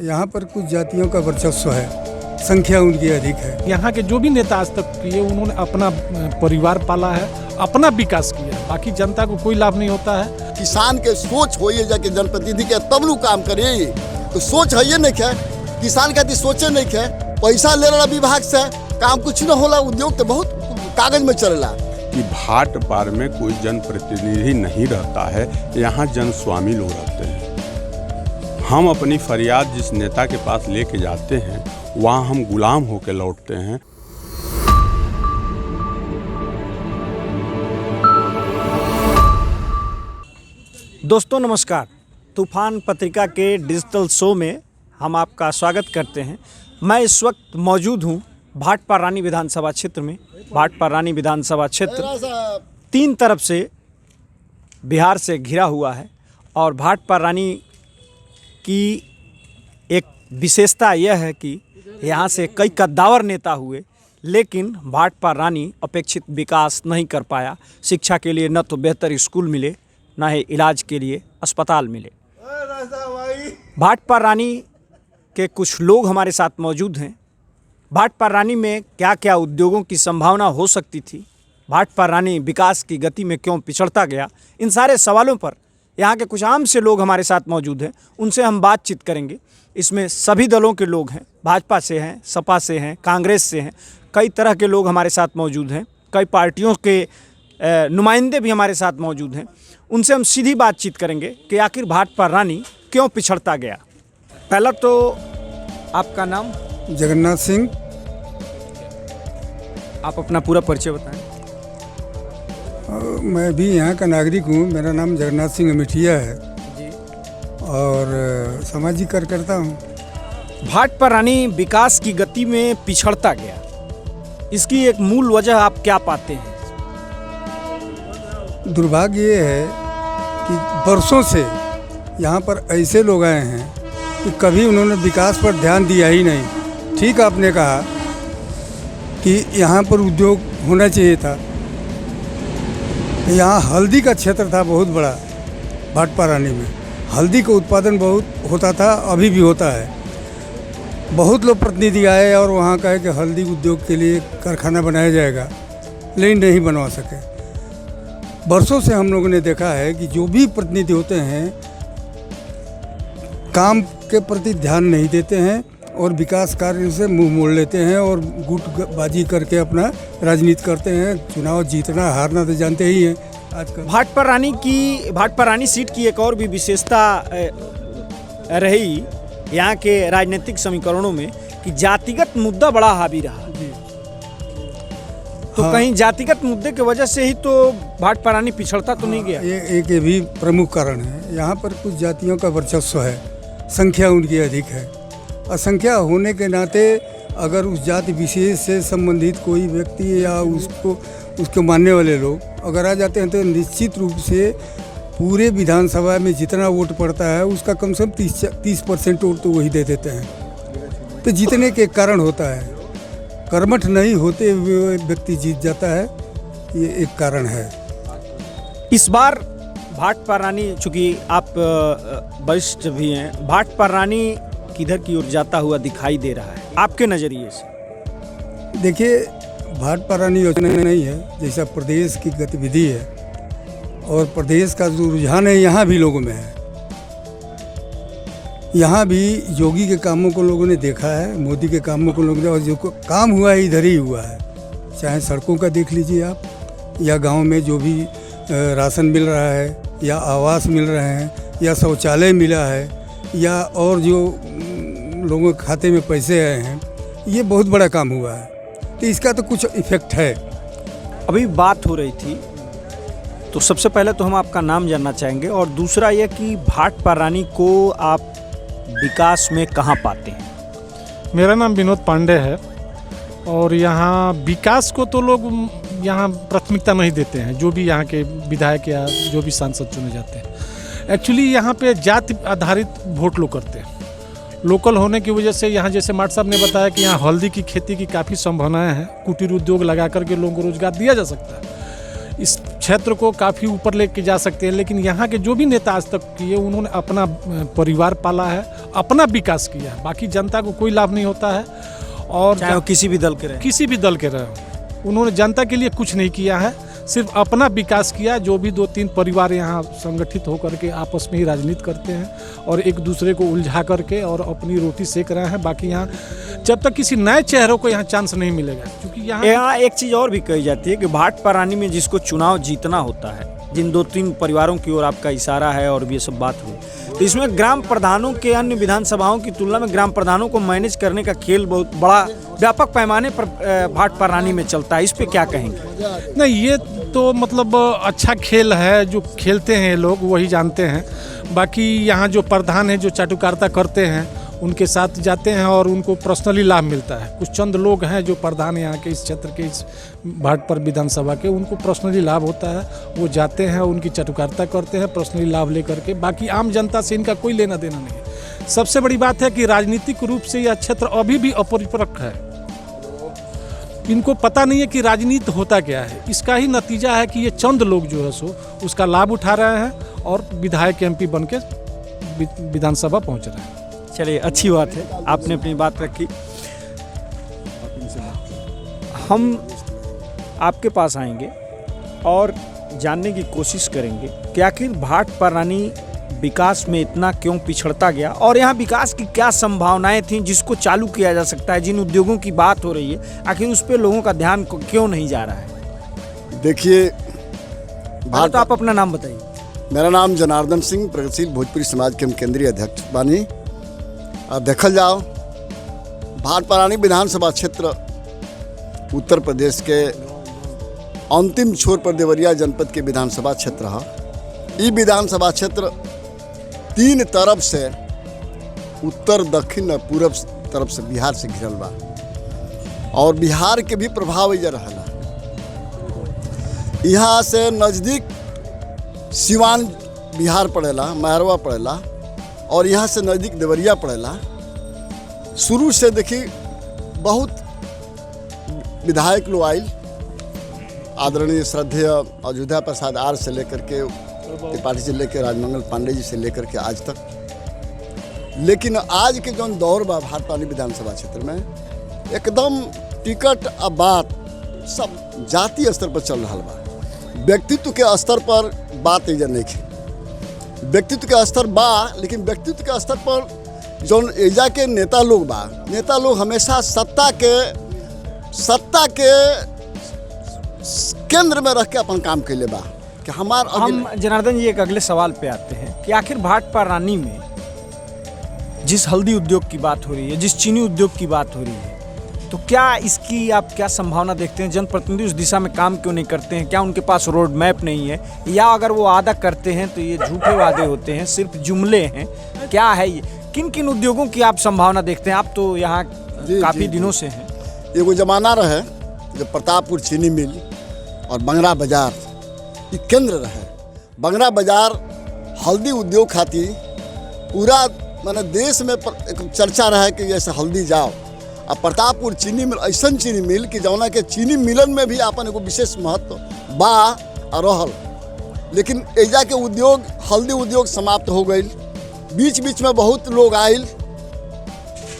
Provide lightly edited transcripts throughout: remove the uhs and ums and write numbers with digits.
यहाँ पर कुछ जातियों का वर्चस्व है, संख्या उनकी अधिक है। यहाँ के जो भी नेता आज तक किए उन्होंने अपना परिवार पाला है, अपना विकास किया, बाकी जनता को कोई लाभ नहीं होता है। किसान के सोच हो ये जाके जनप्रतिनिधि के तब नु काम करे, तो सोच है ये नहीं है, किसान का सोचे नहीं है, पैसा ले रहा विभाग से काम कुछ न होला, उद्योग तो बहुत कागज में चलेला। कि भाट पार में कोई जनप्रतिनिधि नहीं रहता है, यहाँ जन स्वामी लोग रहते हैं। हम अपनी फरियाद जिस नेता के पास लेके जाते हैं वहाँ हम गुलाम होकर लौटते हैं। दोस्तों नमस्कार, तूफान पत्रिका के डिजिटल शो में हम आपका स्वागत करते हैं। मैं इस वक्त मौजूद हूँ भाटपारा रानी विधानसभा क्षेत्र में। भाटपारा रानी विधानसभा क्षेत्र तीन तरफ से बिहार से घिरा हुआ है और भाटपारा रानी की एक विशेषता यह है कि यहाँ से कई कद्दावर नेता हुए, लेकिन भाटपारा रानी अपेक्षित विकास नहीं कर पाया। शिक्षा के लिए न तो बेहतर स्कूल मिले, न ही इलाज के लिए अस्पताल मिले। भाटपारा रानी के कुछ लोग हमारे साथ मौजूद हैं। भाटपारा रानी में क्या क्या उद्योगों की संभावना हो सकती थी, भाटपारा रानी विकास की गति में क्यों पिछड़ता गया, इन सारे सवालों पर यहाँ के कुछ आम से लोग हमारे साथ मौजूद हैं। उनसे हम बातचीत करेंगे। इसमें सभी दलों के लोग हैं, भाजपा से हैं, सपा से हैं, कांग्रेस से हैं, कई तरह के लोग हमारे साथ मौजूद हैं। कई पार्टियों के नुमाइंदे भी हमारे साथ मौजूद हैं। उनसे हम सीधी बातचीत करेंगे कि आखिर भाटपारा रानी क्यों पिछड़ता गया। पहला तो आपका नाम? जगन्नाथ सिंह। आप अपना पूरा परिचय बताएं। मैं भी यहाँ का नागरिक हूँ। मेरा नाम जगन्नाथ सिंह अमिठिया है जी। और सामाजिक कार्यकर्ता हूँ। भाटपारा रानी विकास की गति में पिछड़ता गया, इसकी एक मूल वजह आप क्या पाते हैं? दुर्भाग्य ये है कि बरसों से यहाँ पर ऐसे लोग आए हैं कि कभी उन्होंने विकास पर ध्यान दिया ही नहीं। ठीक आपने कहा कि यहाँ पर उद्योग होना चाहिए था। यहाँ हल्दी का क्षेत्र था बहुत बड़ा। भाटपारा रानी में हल्दी का उत्पादन बहुत होता था, अभी भी होता है। बहुत लोग प्रतिनिधि आए और वहाँ कहे कि हल्दी उद्योग के लिए कारखाना बनाया जाएगा, लेकिन नहीं बनवा सके। बरसों से हम लोगों ने देखा है कि जो भी प्रतिनिधि होते हैं काम के प्रति ध्यान नहीं देते हैं और विकास कार्य से मुंह मोड़ लेते हैं और गुटबाजी करके अपना राजनीति करते हैं। चुनाव जीतना हारना तो जानते ही हैं आजकल। भाटपारा रानी सीट की एक और भी विशेषता रही यहाँ के राजनीतिक समीकरणों में कि जातिगत मुद्दा बड़ा हावी रहा। तो कहीं जातिगत मुद्दे की वजह से ही तो भाटपारा रानी पिछड़ता तो नहीं गया? ये भी प्रमुख कारण है। यहाँ पर कुछ जातियों का वर्चस्व है, संख्या उनकी अधिक है। असंख्या होने के नाते अगर उस जाति विशेष से संबंधित कोई व्यक्ति या उसको मानने वाले लोग अगर आ जाते हैं तो निश्चित रूप से पूरे विधानसभा में जितना वोट पड़ता है उसका कम से कम 30% वोट तो वही दे देते हैं। तो जीतने के कारण होता है, कर्मठ नहीं होते हुए व्यक्ति जीत जाता है, ये एक कारण है। इस बार भाटपारा रानी, चूँकि आप वरिष्ठ भी हैं, भाटपारा रानी किधर की ओर जाता हुआ दिखाई दे रहा है आपके नज़रिए से? देखिए, भाटपारा रानी योजना नहीं है, जैसा प्रदेश की गतिविधि है और प्रदेश का जो रुझान है यहाँ भी लोगों में है। यहाँ भी योगी के कामों को लोगों ने देखा है, मोदी के कामों को लोगों ने, और जो काम हुआ है इधर ही हुआ है। चाहे सड़कों का देख लीजिए आप, या गांव में जो भी राशन मिल रहा है, या आवास मिल रहे हैं, या शौचालय मिला है, या और जो लोगों के खाते में पैसे आए हैं, ये बहुत बड़ा काम हुआ है। तो इसका तो कुछ इफेक्ट है। अभी बात हो रही थी, तो सबसे पहले तो हम आपका नाम जानना चाहेंगे और दूसरा यह कि भाटपारा रानी को आप विकास में कहाँ पाते हैं? मेरा नाम विनोद पांडे है और यहाँ विकास को तो लोग यहाँ प्राथमिकता नहीं देते हैं, जो भी यहाँ के विधायक या जो भी सांसद चुने जाते हैं। एक्चुअली यहाँ पे जाति आधारित वोट लोग करते हैं। लोकल होने की वजह से यहाँ, जैसे माट साहब ने बताया कि यहाँ हल्दी की खेती की काफ़ी संभावनाएं हैं, कुटीर उद्योग लगा करके लोगों को रोजगार दिया जा सकता है। इस क्षेत्र को काफ़ी ऊपर लेके जा सकते हैं। लेकिन यहाँ के जो भी नेता आज तक किए, उन्होंने अपना परिवार पाला है, अपना विकास किया है, बाकी जनता को कोई लाभ नहीं होता है। और चाहे वो किसी भी दल के रहे। किसी भी दल के रहे, उन्होंने जनता के लिए कुछ नहीं किया है, सिर्फ अपना विकास किया। जो भी 2-3 परिवार यहाँ संगठित होकर के आपस में ही राजनीति करते हैं और एक दूसरे को उलझा करके और अपनी रोटी सेक रहे हैं। बाकी यहाँ जब तक किसी नए चेहरों को यहाँ चांस नहीं मिलेगा, क्योंकि यहाँ एक चीज़ और भी कही जाती है कि भाट-परानी में जिसको चुनाव जीतना होता है, जिन 2-3 परिवारों की ओर आपका इशारा है और भी ये सब बात हुई, तो इसमें ग्राम प्रधानों के अन्य विधानसभाओं की तुलना में ग्राम प्रधानों को मैनेज करने का खेल बहुत बड़ा व्यापक पैमाने पर भाट-परानी में चलता है। इस पे क्या कहेंगे? नहीं, ये तो मतलब अच्छा खेल है, जो खेलते हैं लोग वही जानते हैं। बाकी यहाँ जो प्रधान है, जो चाटुकारिता करते हैं, उनके साथ जाते हैं और उनको पर्सनली लाभ मिलता है। कुछ चंद लोग हैं जो प्रधान यहाँ के इस क्षेत्र के, इस भाटपर विधानसभा के, उनको पर्सनली लाभ होता है, वो जाते हैं, उनकी चाटुकारिता करते हैं पर्सनली लाभ लेकर के। बाकी आम जनता से इनका कोई लेना देना नहीं है। सबसे बड़ी बात है कि राजनीतिक रूप से यह क्षेत्र अभी भी अपरिपक्व है। इनको पता नहीं है कि राजनीति होता क्या है। इसका ही नतीजा है कि ये चंद लोग जो है सो उसका लाभ उठा रहे हैं और विधायक MP बन के विधानसभा पहुँच रहे हैं। चलिए, अच्छी बात है, आपने अपनी बात रखी। हम आपके पास आएंगे और जानने की कोशिश करेंगे कि आखिर भाट-परानी विकास में इतना क्यों पिछड़ता गया और यहाँ विकास की क्या संभावनाएं थीं जिसको चालू किया जा सकता है। जिन उद्योगों की बात हो रही है, आखिर उस पर लोगों का ध्यान क्यों नहीं जा रहा है? देखिए, तो आप अपना नाम बताइए। मेरा नाम जनार्दन सिंह, प्रगतिशील भोजपुरी समाज के हम केंद्रीय अध्यक्ष बानी। देखल जाओ, भाट-परानी विधानसभा क्षेत्र उत्तर प्रदेश के अंतिम छोर पर देवरिया जनपद के विधानसभा क्षेत्र है। ये विधानसभा क्षेत्र 3 तरफ से, उत्तर, दक्षिण और पूरब तरफ से बिहार से घिरल बा और बिहार के भी प्रभाव इधर रहला। यहाँ से नज़दीक सिवान बिहार पड़ेला, महरवा पड़ेला और यहाँ से नज़दीक देवरिया पड़ेला। शुरू से देखी बहुत विधायक लोग आयल, आदरणीय श्रद्धेय अयोध्या प्रसाद आर से लेकर के त्रिपाठी से लेकर राजमंगल पांडे जी से लेकर के आज तक। लेकिन आज के जो दौर बा भाट-परानी विधानसभा क्षेत्र में, एकदम टिकट आ बात सब जातीय स्तर पर चल रहा बा। व्यक्तित्व के स्तर पर बात इधर नहीं है। व्यक्तित्व के स्तर बा, लेकिन व्यक्तित्व के स्तर पर जो एजा के नेता लोग हमेशा सत्ता के केंद्र में रख के अपन काम के लिए बा कि हम जनार्दन जी एक अगले सवाल पे आते हैं कि आखिर भाट-परानी में जिस हल्दी उद्योग की बात हो रही है, जिस चीनी उद्योग की बात हो रही है, तो क्या इसकी आप क्या संभावना देखते हैं? जनप्रतिनिधि उस दिशा में काम क्यों नहीं करते हैं? क्या उनके पास रोड मैप नहीं है, या अगर वो वादा करते हैं तो ये झूठे वादे होते हैं, सिर्फ जुमले हैं? क्या है ये? किन किन उद्योगों की आप संभावना देखते हैं? आप तो यहाँ काफ़ी दिनों से हैं। एगो जमाना रहे जब प्रतापपुर चीनी मिल और बंगरा बाजार ये केंद्र रहे। बंगरा बाजार हल्दी उद्योग खातिर पूरा माने देश में एक चर्चा रहा कि जैसे हल्दी जाओ। अब प्रतापपुर चीनी मिल ऐसा चीनी मिल कि जौना के चीनी मिलन में भी अपन एगो विशेष महत्व बा और रहल। लेकिन एजा के उद्योग, हल्दी उद्योग समाप्त हो गई। बीच बीच में बहुत लोग आयल,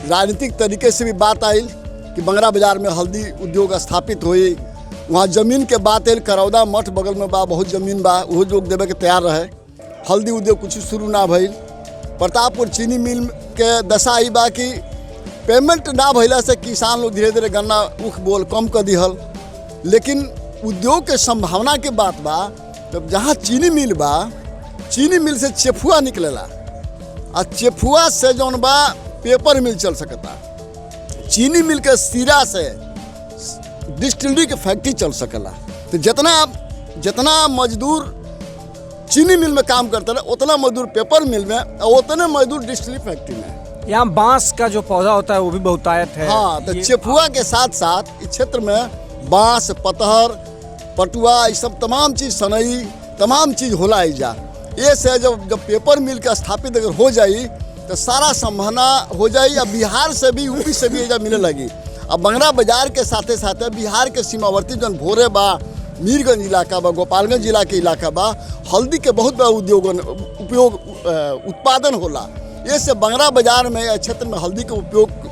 राजनीतिक तरीके से भी बात आयल कि बंगरा बाजार में हल्दी उद्योग स्थापित हुई। वहाँ जमीन के बात आयल, करौदा मठ बगल में बा, बहुत जमीन बा, वो लोग देवे के तैयार रहे। हल्दी उद्योग कुछ शुरू ना भइल। प्रतापपुर चीनी मिल के दशा ही बा कि पेमेंट ना भइला से किसान लोग धीरे धीरे गन्ना उख बोल कम कर दिहल। लेकिन उद्योग के संभावना के बात बा, जब जहाँ चीनी मिल बा, चीनी मिल से चेफुआ निकलेला और चेफुआ से जौन बा पेपर मिल चल सकता। चीनी मिल के सिरा से डिस्टिलरी के फैक्ट्री चल सकेला। तो जितना मजदूर चीनी मिल में काम करते रहे, उतना मजदूर पेपर मिल में और उतने मजदूर डिस्टिलरी फैक्ट्री में। यहाँ बांस का जो पौधा होता है वो भी बहुतायत है। हाँ, तो चेफुआ के साथ साथ इस क्षेत्र में बांस, पतहर, पटुआ, ये सब तमाम चीज़, सनई, तमाम चीज़ होला जा। ये से जब पेपर मिल के स्थापित अगर हो जाई तो सारा संभावना हो जाई। अब बिहार से भी, यूपी से भी एजा मिले लगी। अब बंगरा बाजार के साथे साथे बिहार के सीमावर्ती जौन भोरे बा, मीरगंज इलाका बा, गोपालगंज जिला के इलाका बा, हल्दी के बहुत बड़ा उत्पादन होला। ये से बंगरा बाजार में या क्षेत्र में हल्दी के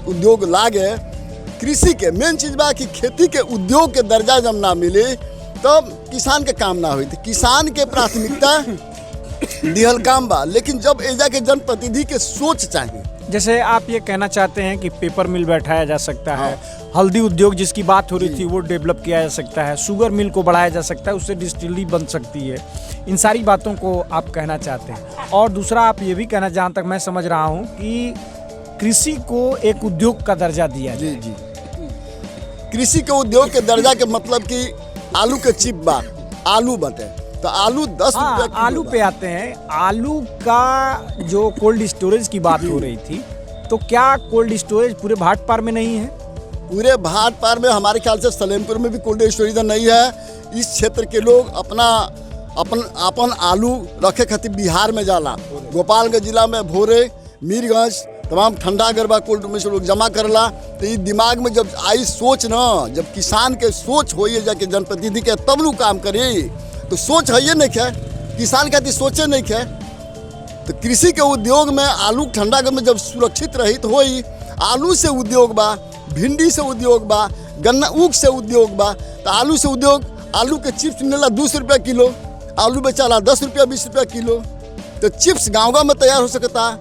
उद्योग लागे। कृषि के मेन चीज़ बा कि खेती के उद्योग के दर्जा जब ना मिले तब किसान के काम ना हुई। किसान के प्राथमिकता दिहल काम बा, लेकिन जब एजा के जनप्रतिनिधि के सोच चाहिए। जैसे आप ये कहना चाहते हैं कि पेपर मिल बैठाया जा सकता है, हल्दी उद्योग जिसकी बात हो रही थी वो डेवलप किया जा सकता है, शुगर मिल को बढ़ाया जा सकता है, उससे डिस्टिलरी बन सकती है, इन सारी बातों को आप कहना चाहते हैं। और दूसरा आप ये भी कहना, जहाँ तक मैं समझ रहा हूँ, कि कृषि को एक उद्योग का दर्जा दिया जाए। जी। कृषि के उद्योग के दर्जा के मतलब कि आलू के चिप बा, आलू बटे तो आलू 10 रुपया किलो आलू पे आते हैं। आलू का जो कोल्ड स्टोरेज की बात हो रही थी, तो क्या कोल्ड स्टोरेज पूरे भाट पार में नहीं है? पूरे भाट पार में हमारे ख्याल से सलेमपुर में भी कोल्ड स्टोरेज नहीं है। इस क्षेत्र के लोग अपन आलू रखे खातिर बिहार में जाला, गोपालगंज जिला में भोरे, मीरगंज तमाम ठंडा गरबा कोल्ड में से लोग जमा करला। तो ये दिमाग में जब आई सोच ना, जब किसान के सोच होइए जाके जनप्रतिनिधि के तब नु काम करी। तो सोच है ये नहीं है, किसान कहती सोचे नहीं है। तो कृषि के उद्योग में आलू ठंडा घर में जब सुरक्षित रही तो होई। आलू से उद्योग बा, भिंडी से उद्योग बा, गन्ना ऊख से उद्योग बा। तो आलू से उद्योग, आलू के चिप्स मिलेला 200 रुपया किलो, आलू बेचाला 10 रुपया 20 रुपया किलो। तो चिप्स गाँव में तैयार हो सकता।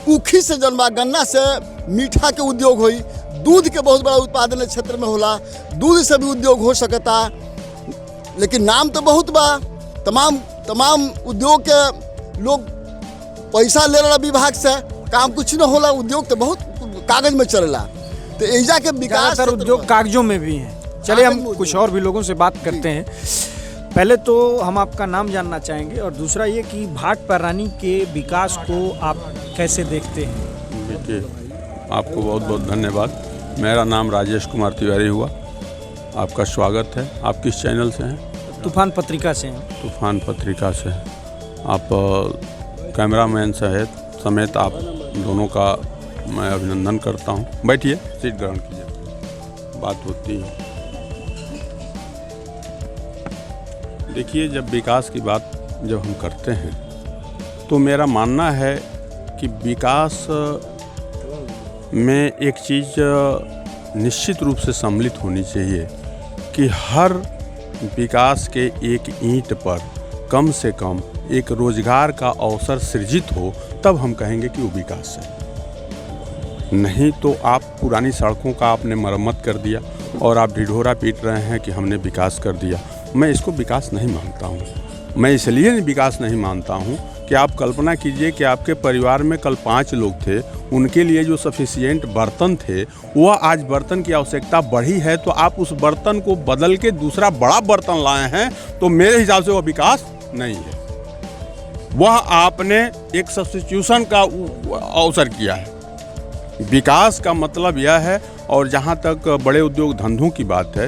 ऊखी से जनबा, गन्ना से मीठा के उद्योग होई। दूध के बहुत बड़ा उत्पादन क्षेत्र में होला, दूध से भी उद्योग हो सकता। लेकिन नाम तो बहुत बा, तमाम उद्योग के लोग पैसा ले रहा विभाग से, काम कुछ न होला। उद्योग तो बहुत कागज में चलेला। तो एजा के विकास उद्योग कागजों में भी हैं। चलिए हम कुछ और भी लोगों से बात करते हैं। पहले तो हम आपका नाम जानना चाहेंगे, और दूसरा ये कि भाट पररानी के विकास को आप कैसे देखते हैं? देखिए, आपको बहुत बहुत धन्यवाद। मेरा नाम राजेश कुमार तिवारी हुआ। आपका स्वागत है। आप किस चैनल से हैं? तूफान पत्रिका से हैं। तूफान पत्रिका से। आप कैमरामैन समेत आप दोनों का मैं अभिनंदन करता हूं। बैठिए, सीट ग्रहण कीजिए, बात होती है। देखिए, जब विकास की बात जब हम करते हैं तो मेरा मानना है कि विकास में एक चीज़ निश्चित रूप से सम्मिलित होनी चाहिए कि हर विकास के एक ईंट पर कम से कम एक रोजगार का अवसर सृजित हो, तब हम कहेंगे कि वो विकास है। नहीं तो आप पुरानी सड़कों का आपने मरम्मत कर दिया और आप ढिढोरा पीट रहे हैं कि हमने विकास कर दिया। मैं इसको विकास नहीं मानता हूँ। मैं इसलिए विकास नहीं मानता हूँ कि आप कल्पना कीजिए कि आपके परिवार में कल 5 लोग थे, उनके लिए जो सफिशिएंट बर्तन थे वह आज बर्तन की आवश्यकता बढ़ी है, तो आप उस बर्तन को बदल के दूसरा बड़ा बर्तन लाए हैं, तो मेरे हिसाब से वह विकास नहीं है। वह आपने एक सब्स्टिट्यूशन का अवसर किया है। विकास का मतलब यह है। और जहाँ तक बड़े उद्योग धंधों की बात है,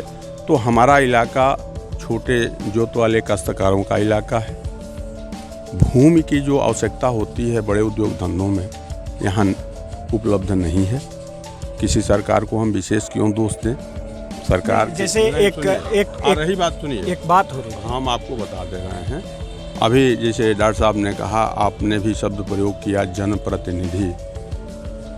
तो हमारा इलाका छोटे जोत वाले काश्तकारों का इलाका है। भूमि की जो आवश्यकता होती है बड़े उद्योग धंधों में, यहाँ उपलब्ध नहीं है। किसी सरकार को हम विशेष क्यों दोष दें? सरकार जैसे एक रही बात सुनिए, एक बात हो रही है, हम आपको बता दे रहे हैं। अभी जैसे डॉक्टर साहब ने कहा, आपने भी शब्द प्रयोग किया जनप्रतिनिधि,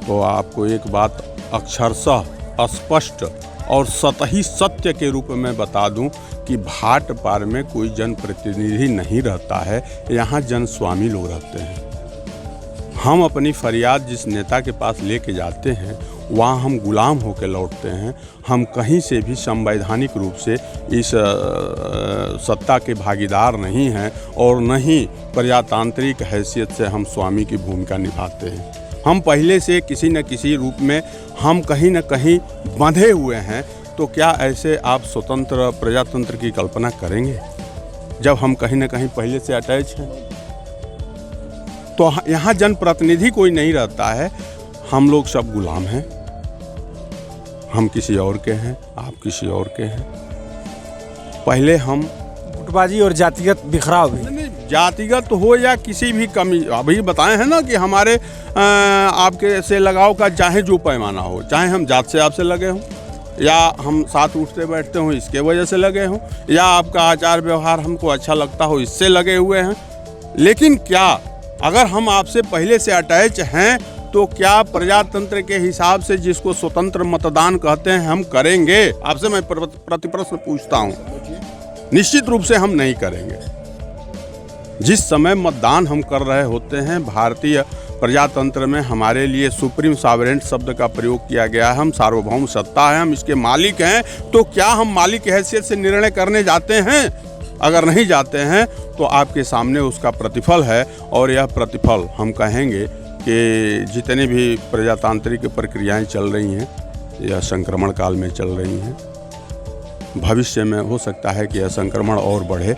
तो आपको एक बात अक्षरशः स्पष्ट और सतही सत्य के रूप में बता दूं कि भाट पार में कोई जनप्रतिनिधि नहीं रहता है, यहाँ जनस्वामी लोग रहते हैं। हम अपनी फरियाद जिस नेता के पास लेके जाते हैं, वहाँ हम गुलाम होकर लौटते हैं। हम कहीं से भी संवैधानिक रूप से इस सत्ता के भागीदार नहीं हैं और न ही प्रजातांत्रिक हैसियत से हम स्वामी की भूमिका निभाते हैं। हम पहले से किसी न किसी रूप में हम कहीं न कहीं बंधे हुए हैं। तो क्या ऐसे आप स्वतंत्र प्रजातंत्र की कल्पना करेंगे जब हम कहीं न कहीं पहले से अटैच हैं? तो यहाँ जनप्रतिनिधि कोई नहीं रहता है, हम लोग सब गुलाम हैं। हम किसी और के हैं, आप किसी और के हैं। पहले हम गुटबाजी और जातिगत बिखराव भी, जातिगत हो या किसी भी कमी, अभी बताए हैं ना कि हमारे आपके से लगाव का चाहे जो पैमाना हो, चाहे हम जात से आपसे लगे हों या हम साथ उठते बैठते हों इसके वजह से लगे हों, या आपका आचार व्यवहार हमको अच्छा लगता हो इससे लगे हुए हैं। लेकिन क्या अगर हम आपसे पहले से अटैच हैं तो क्या प्रजातंत्र के हिसाब से जिसको स्वतंत्र मतदान कहते हैं हम करेंगे? आपसे मैं प्रतिप्रश्न पूछता हूँ। निश्चित रूप से हम नहीं करेंगे। जिस समय मतदान हम कर रहे होते हैं, भारतीय प्रजातंत्र में हमारे लिए सुप्रीम सॉवरेंट शब्द का प्रयोग किया गया है। हम सार्वभौम सत्ता है, हम इसके मालिक हैं। तो क्या हम मालिक की हैसियत से निर्णय करने जाते हैं? अगर नहीं जाते हैं तो आपके सामने उसका प्रतिफल है, और यह प्रतिफल हम कहेंगे कि जितनी भी प्रजातांत्रिक प्रक्रियाएं चल रही हैं यह संक्रमण काल में चल रही हैं। भविष्य में हो सकता है कि यह संक्रमण और बढ़े।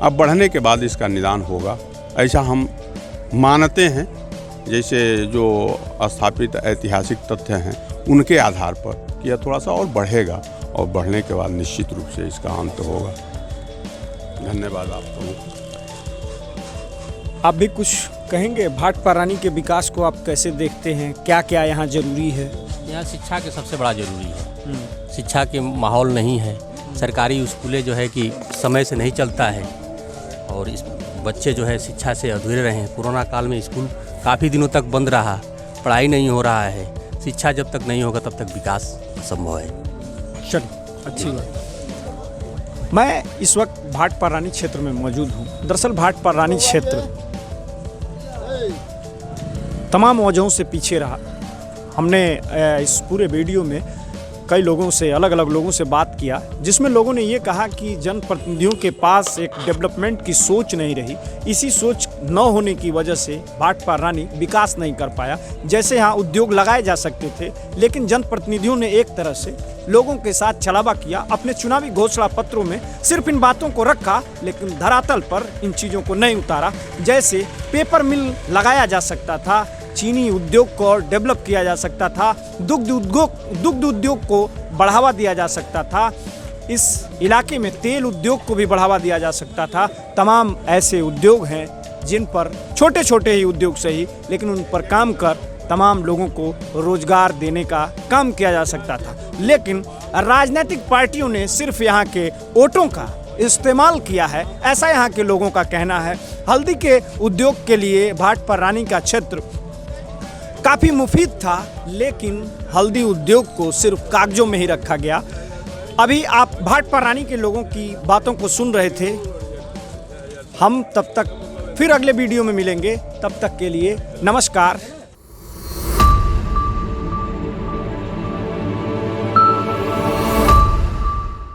अब बढ़ने के बाद इसका निदान होगा, ऐसा हम मानते हैं। जैसे जो स्थापित ऐतिहासिक तथ्य हैं उनके आधार पर कि यह थोड़ा सा और बढ़ेगा, और बढ़ने के बाद निश्चित रूप से इसका अंत होगा। धन्यवाद आपको। आप भी कुछ कहेंगे? भाटपारा रानी के विकास को आप कैसे देखते हैं? क्या क्या यहाँ जरूरी है? यहाँ शिक्षा के सबसे बड़ा जरूरी है। शिक्षा के माहौल नहीं है। सरकारी स्कूलें जो है कि समय से नहीं चलता है, और इस बच्चे जो है शिक्षा से अधूरे रहे हैं। कोरोना काल में स्कूल काफ़ी दिनों तक बंद रहा, पढ़ाई नहीं हो रहा है। शिक्षा जब तक नहीं होगा तब तक विकास असंभव है। चलिए, अच्छी बात। मैं इस वक्त भाटपारा रानी क्षेत्र में मौजूद हूँ। दरअसल भाटपारा रानी क्षेत्र तमाम वजहों से पीछे रहा। हमने इस पूरे वीडियो में कई लोगों से, अलग अलग लोगों से बात किया, जिसमें लोगों ने ये कहा कि जनप्रतिनिधियों के पास एक डेवलपमेंट की सोच नहीं रही। इसी सोच न होने की वजह से भाटपारा रानी विकास नहीं कर पाया। जैसे यहाँ उद्योग लगाए जा सकते थे, लेकिन जनप्रतिनिधियों ने एक तरह से लोगों के साथ छलावा किया। अपने चुनावी घोषणा पत्रों में सिर्फ इन बातों को रखा, लेकिन धरातल पर इन चीज़ों को नहीं उतारा। जैसे पेपर मिल लगाया जा सकता था, चीनी उद्योग को डेवलप किया जा सकता था, दुग्ध उद्योग को बढ़ावा दिया जा सकता था, इस इलाके में तेल उद्योग को भी बढ़ावा दिया जा सकता था। तमाम ऐसे उद्योग हैं जिन पर, छोटे छोटे ही उद्योग सही, लेकिन उन पर काम कर तमाम लोगों को रोजगार देने का काम किया जा सकता था। लेकिन राजनीतिक पार्टियों ने सिर्फ यहाँ के वोटों का इस्तेमाल किया है, ऐसा यहाँ के लोगों का कहना है। हल्दी के उद्योग के लिए भाटपारा रानी का क्षेत्र काफ़ी मुफीद था, लेकिन हल्दी उद्योग को सिर्फ कागजों में ही रखा गया। अभी आप भाटपारा रानी के लोगों की बातों को सुन रहे थे। हम तब तक फिर अगले वीडियो में मिलेंगे। तब तक के लिए नमस्कार।